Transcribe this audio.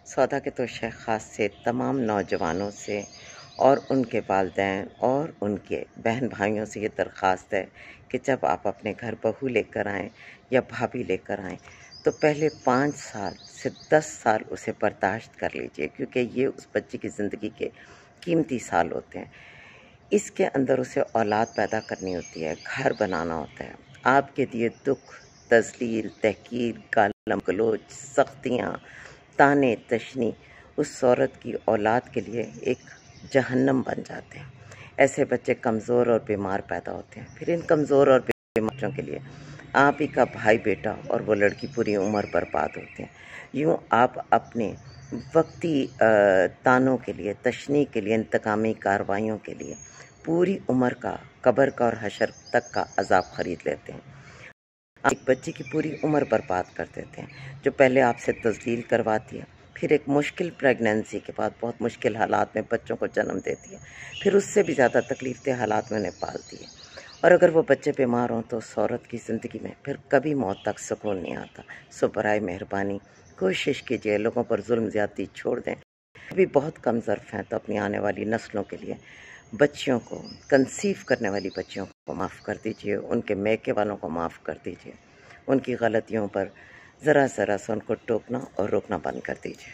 سودا کے توشہ خاص سے تمام نوجوانوں سے اور ان کے والدین اور ان کے بہن بھائیوں سے یہ درخواست ہے کہ جب آپ اپنے گھر بہو لے کر آئیں یا بھابھی لے کر آئیں تو پہلے 5 سال سے 10 سال اسے برداشت کر لیجئے، کیونکہ یہ اس بچے کی زندگی کے قیمتی سال ہوتے ہیں۔ اس کے اندر اسے اولاد پیدا کرنی ہوتی ہے، گھر بنانا ہوتا ہے۔ آپ کے دیے دکھ، تذلیل، تحقیر، گالم گلوچ، سختیاں، تانے تشنی اس عورت کی اولاد کے لیے ایک جہنم بن جاتے ہیں۔ ایسے بچے کمزور اور بیمار پیدا ہوتے ہیں، پھر ان کمزور اور بیمار بچوں کے لیے آپ ہی کا بھائی بیٹا اور وہ لڑکی پوری عمر برباد ہوتے ہیں۔ یوں آپ اپنے وقتی تانوں کے لیے، تشنی کے لیے، انتقامی کارروائیوں کے لیے پوری عمر کا، قبر کا اور حشر تک کا عذاب خرید لیتے ہیں۔ آپ ایک بچے کی پوری عمر برباد کر دیتے ہیں، جو پہلے آپ سے تذلیل کرواتی ہے، پھر ایک مشکل پریگننسی کے بعد بہت مشکل حالات میں بچوں کو جنم دیتی ہے، پھر اس سے بھی زیادہ تکلیف دہ حالات میں انہیں پالتی ہے، اور اگر وہ بچے بیمار ہوں تو اس عورت کی زندگی میں پھر کبھی موت تک سکون نہیں آتا۔ سو برائے مہربانی کوشش کیجئے لوگوں پر ظلم زیادتی چھوڑ دیں۔ ابھی بہت کم ظرف ہیں تو اپنی آنے والی نسلوں کے لیے بچیوں کو، کنسیو کرنے والی بچیوں کو معاف کر دیجئے، ان کے میکے والوں کو معاف کر دیجئے، ان کی غلطیوں پر ذرا ذرا سے ان کو ٹوکنا اور روکنا بند کر دیجئے۔